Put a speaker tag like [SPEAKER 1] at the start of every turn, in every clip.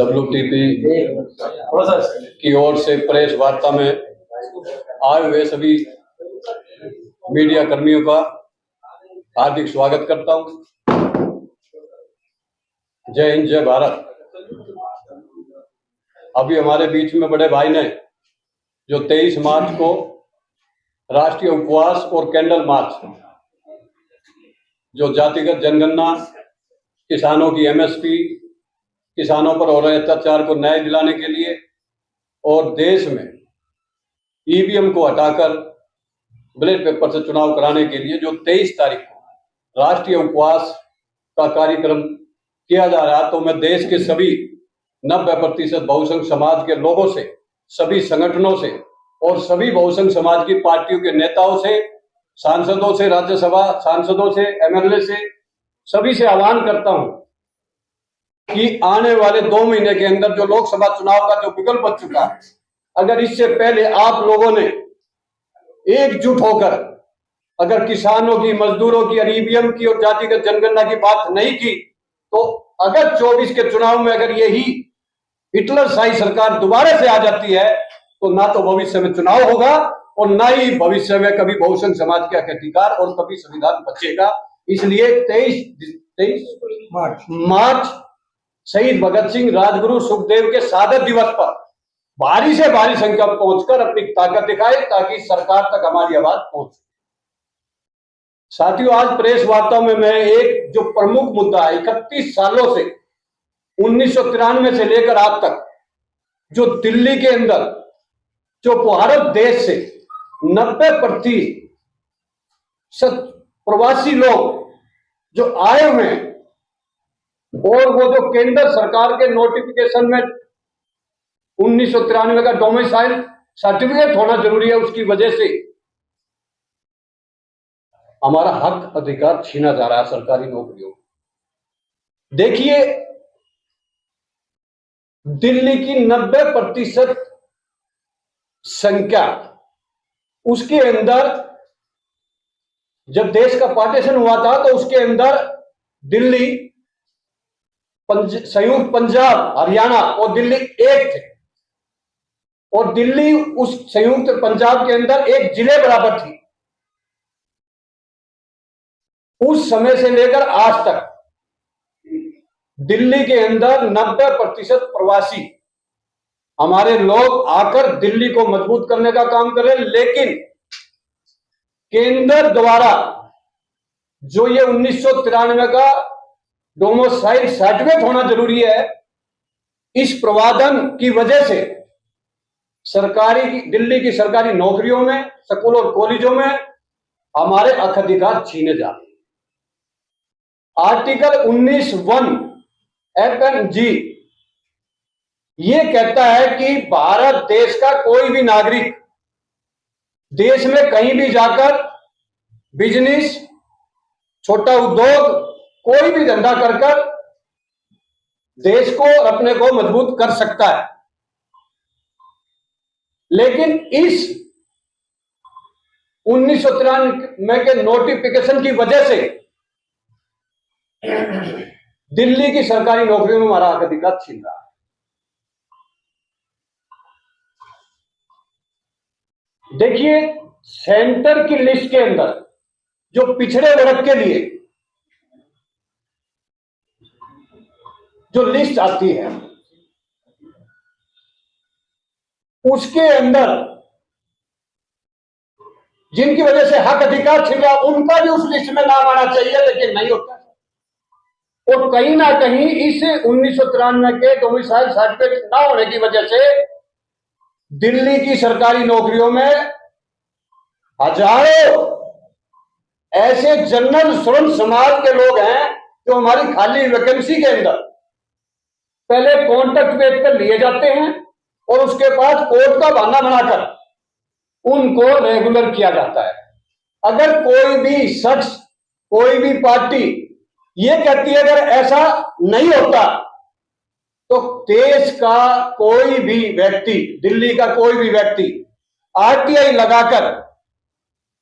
[SPEAKER 1] WTP की ओर से press वार्ता में आए हुए सभी मीडिया कर्मियों का हार्दिक स्वागत करता हूं। जय हिंद, जय भारत। अभी हमारे बीच में बड़े भाई ने जो 23 मार्च को राष्ट्रीय उपवास और कैंडल मार्च, जो जातिगत जनगणना, किसानों की MSP, किसानों पर हो रहे अत्याचार को न्याय दिलाने के लिए और देश में EVM को हटाकर बैलेट पेपर से चुनाव कराने के लिए जो 23 तारीख को राष्ट्रीय उपवास का कार्यक्रम किया जा रहा है, तो मैं देश के सभी 90% बहुसंघ समाज के लोगों से, सभी संगठनों से और सभी बहुसंघ समाज की पार्टियों के नेताओं से, सांसदों से, राज्यसभा सांसदों से, MLA से, सभी से आह्वान करता हूं कि आने वाले 2 महीने के अंदर जो लोकसभा चुनाव का जो विकल्प बच चुका है, अगर इससे पहले आप लोगों ने एकजुट होकर अगर किसानों की, मजदूरों की और EVM की और जातिगत जनगणना की बात नहीं की, तो अगर 24 के चुनाव में अगर यही हिटलरशाही सरकार दोबारा से आ जाती है, तो ना तो भविष्य में चुनाव होगा और ना ही भविष्य में कभी बहुसंघ समाज के अधिकार और कभी संविधान बचेगा। इसलिए 23 मार्च शहीद भगत सिंह, राजगुरु, सुखदेव के शहादत दिवस पर भारी से भारी संख्या में पहुंचकर अपनी ताकत दिखाए ताकि सरकार तक हमारी आवाज पहुंचे। साथियों, आज प्रेस वार्ता में मैं एक जो प्रमुख मुद्दा है, 31 सालों से 1993 से लेकर आज तक जो दिल्ली के अंदर जो भारत देश से 90% प्रवासी लोग जो आए हुए हैं और वो जो केंद्र सरकार के नोटिफिकेशन में 1993 का डोमिसाइल सर्टिफिकेट होना जरूरी है, उसकी वजह से हमारा हक अधिकार छीना जा रहा है सरकारी नौकरियों। देखिए, दिल्ली की 90% संख्या, उसके अंदर जब देश का पार्टीशन हुआ था तो उसके अंदर दिल्ली, संयुक्त पंजाब, हरियाणा और दिल्ली एक थे और दिल्ली उस संयुक्त पंजाब के अंदर एक जिले बराबर थी। उस समय से लेकर आज तक दिल्ली के अंदर 90% प्रवासी हमारे लोग आकर दिल्ली को मजबूत करने का काम कर रहे हैं, लेकिन केंद्र द्वारा जो ये 1993 का डोमिसाइल सर्टिफिकेट होना जरूरी है, इस प्रावधान की वजह से दिल्ली की सरकारी नौकरियों में, स्कूल और कॉलेजों में हमारे हक अधिकार छीने जा रहे हैं। आर्टिकल 19(1) FNG ये कहता है कि भारत देश का कोई भी नागरिक देश में कहीं भी जाकर बिजनेस, छोटा उद्योग, कोई भी धंधा कर देश को और अपने को मजबूत कर सकता है। लेकिन इस 1993 के नोटिफिकेशन की वजह से दिल्ली की सरकारी नौकरियों में हमारा हक अधिकार छीन रहा है। देखिए, सेंटर की लिस्ट के अंदर जो पिछड़े वर्ग के लिए जो लिस्ट आती है, उसके अंदर जिनकी वजह से हक अधिकार छिन रहा, उनका भी उस लिस्ट में नाम आना चाहिए, लेकिन नहीं होता। और कहीं ना कहीं इस 1993 के डोमिसाइल सर्टिफिकेट ना होने की वजह से दिल्ली की सरकारी नौकरियों में हजारों ऐसे जनरल श्रम समाज के लोग हैं जो हमारी खाली वैकेंसी के अंदर पहले कॉन्ट्रैक्ट बेस पर लिए जाते हैं और उसके बाद कोर्ट का बहाना बनाकर उनको रेगुलर किया जाता है। अगर कोई भी शख्स, कोई भी पार्टी ये कहती है अगर ऐसा नहीं होता तो देश का कोई भी व्यक्ति, दिल्ली का कोई भी व्यक्ति RTI लगाकर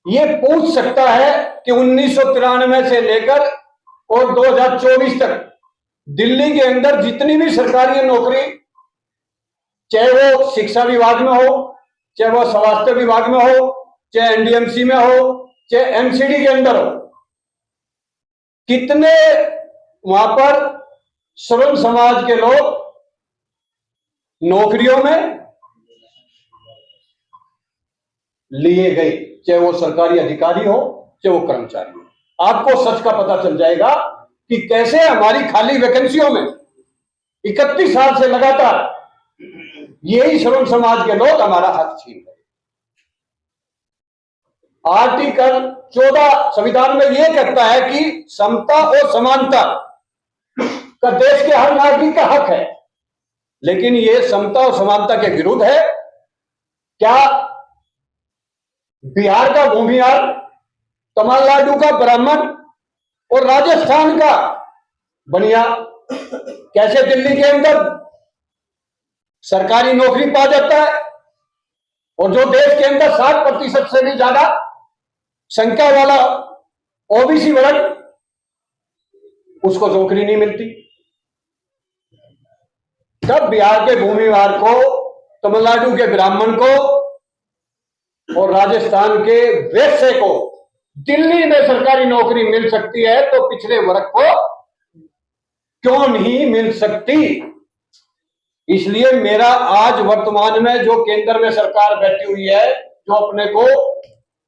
[SPEAKER 1] ये पूछ सकता है कि 1993 से लेकर और 2024 तक दिल्ली के अंदर जितनी भी सरकारी नौकरी, चाहे वो शिक्षा विभाग में हो, चाहे वो स्वास्थ्य विभाग में हो, चाहे एनडीएमसी में हो, चाहे एमसीडी के अंदर हो, कितने वहां पर श्रम समाज के लोग नौकरियों में लिए गए, चाहे वो सरकारी अधिकारी हो, चाहे वो कर्मचारी हो। आपको सच का पता चल जाएगा कि कैसे हमारी खाली वैकेंसियों में 31 साल से लगातार यही श्रम समाज के लोग हमारा हक छीन रहे। आर्टिकल 14 संविधान में यह कहता है कि समता और समानता का देश के हर नागरिक का हक है, लेकिन यह समता और समानता के विरुद्ध है। क्या बिहार का भूमिहार, तमिलनाडु का ब्राह्मण और राजस्थान का बनिया कैसे दिल्ली के अंदर सरकारी नौकरी पा जाता है, और जो देश के अंदर 60% से भी ज्यादा संख्या वाला ओबीसी वर्ग, उसको नौकरी नहीं मिलती? तब बिहार के भूमिहार को, तमिलनाडु के ब्राह्मण को और राजस्थान के वैश्य को दिल्ली में सरकारी नौकरी मिल सकती है, तो पिछड़े वर्ग को क्यों नहीं मिल सकती? इसलिए मेरा आज वर्तमान में जो केंद्र में सरकार बैठी हुई है, जो अपने को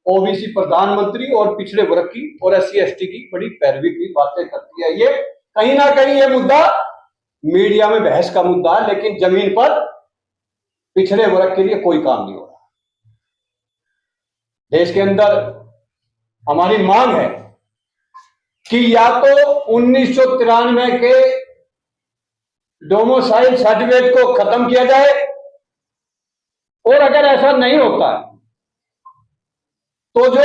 [SPEAKER 1] ओबीसी प्रधानमंत्री और पिछड़े वर्ग की और एससी एसटी की बड़ी पैरवी की बातें करती है, ये कहीं ना कहीं ये मुद्दा मीडिया में बहस का मुद्दा है, लेकिन जमीन पर पिछड़े वर्ग के लिए कोई काम नहीं हो रहा। देश के अंदर हमारी मांग है कि या तो 1993 के डोमिसाइल सर्टिफिकेट को खत्म किया जाए, और अगर ऐसा नहीं होता तो जो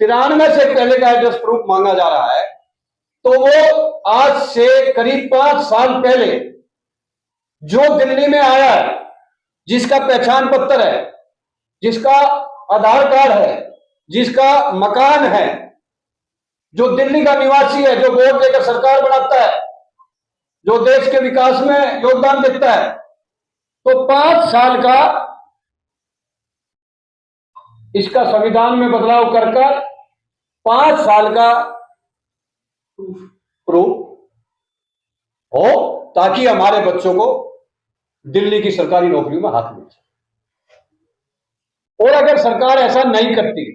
[SPEAKER 1] 93 से पहले का एड्रेस प्रूफ मांगा जा रहा है, तो वो आज से करीब 5 साल पहले जो दिल्ली में आया है, जिसका पहचान पत्र है, जिसका आधार कार्ड है, जिसका मकान है, जो दिल्ली का निवासी है, जो वोट देकर सरकार बनाता है, जो देश के विकास में योगदान देता है, तो 5 साल का इसका संविधान में बदलाव कर 5 साल का प्रूफ हो, ताकि हमारे बच्चों को दिल्ली की सरकारी नौकरियों में हाथ मिल जाए। और अगर सरकार ऐसा नहीं करती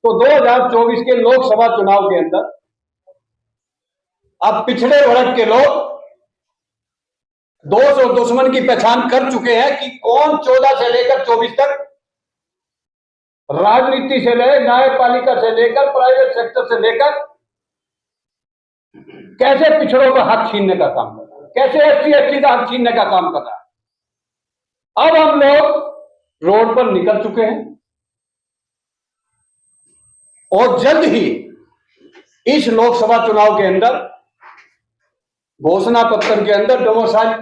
[SPEAKER 1] तो 2024 के लोकसभा चुनाव के अंदर अब पिछड़े वर्ग के लोग दोस्त और दुश्मन की पहचान कर चुके हैं कि कौन 14 से लेकर 24 तक राजनीति से ले, न्यायपालिका से लेकर, प्राइवेट सेक्टर से लेकर कैसे पिछड़ों का हक छीनने का काम कर रहा है, कैसे एससी एसटी का हक छीनने का काम कर रहा है। अब हम लोग रोड पर निकल चुके हैं और जल्द ही इस लोकसभा चुनाव के अंदर घोषणा पत्र के अंदर डोमिसाइल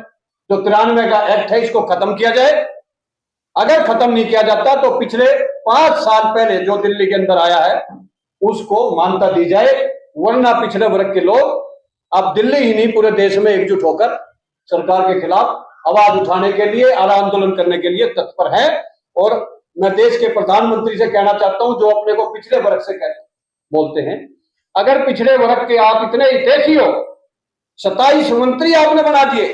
[SPEAKER 1] जो 93 का एक्ट है, इसको खत्म किया जाए। अगर खत्म नहीं किया जाता तो पिछले 5 साल पहले जो दिल्ली के अंदर आया है उसको मान्यता दी जाए, वरना पिछड़े वर्ग के लोग अब दिल्ली ही नहीं पूरे देश में एकजुट होकर सरकार के खिलाफ आवाज उठाने के लिए और आंदोलन करने के लिए तत्पर है। और मैं देश के प्रधानमंत्री से कहना चाहता हूं, जो अपने को पिछड़े वर्ग से बोलते हैं, अगर पिछड़े वर्ग के आप इतने हितैषी हो, 27 मंत्री आपने बना दिए,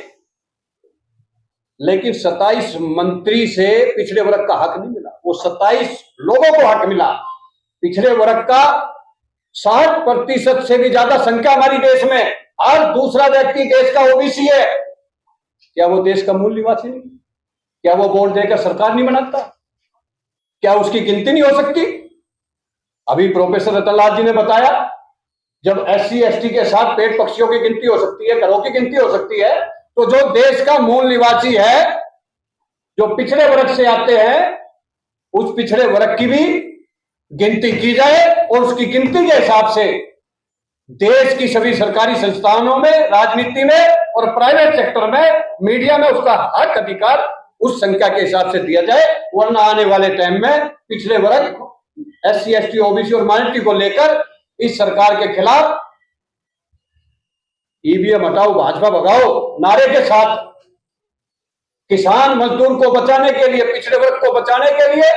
[SPEAKER 1] लेकिन 27 मंत्री से पिछड़े वर्ग का हक नहीं मिला, वो 27 लोगों को हक मिला। पिछड़े वर्ग का 60% से भी ज्यादा संख्या हमारी देश में, और दूसरा व्यक्ति देश का ओबीसी है। क्या वो देश का मूल निवासी नहीं? क्या वो वोट देकर सरकार नहीं बनाता? क्या उसकी गिनती नहीं हो सकती? अभी प्रोफेसर रतनलाल जी ने बताया, जब एससी एसटी के साथ पेट पक्षियों की गिनती हो सकती है, घरों की गिनती हो सकती है, तो जो देश का मूल निवासी है, जो पिछड़े वर्ग से आते हैं, उस पिछड़े वर्ग की भी गिनती की जाए, और उसकी गिनती के हिसाब से देश की सभी सरकारी संस्थानों में, राजनीति में और प्राइवेट सेक्टर में, मीडिया में उसका हक अधिकार उस संख्या के हिसाब से दिया जाए। वरना आने वाले टाइम में पिछले वर्ग, एससी एसटी, ओबीसी और माइनॉरिटी को लेकर इस सरकार के खिलाफ ईवीएम हटाओ भाजपा भगाओ नारे के साथ किसान मजदूर को बचाने के लिए, पिछड़े वर्ग को बचाने के लिए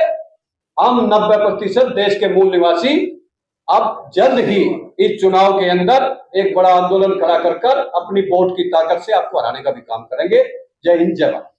[SPEAKER 1] हम 90% देश के मूल निवासी अब जल्द ही इस चुनाव के अंदर एक बड़ा आंदोलन खड़ा कर अपनी वोट की ताकत से आपको हराने का भी काम करेंगे। जय हिंद, जय भारत।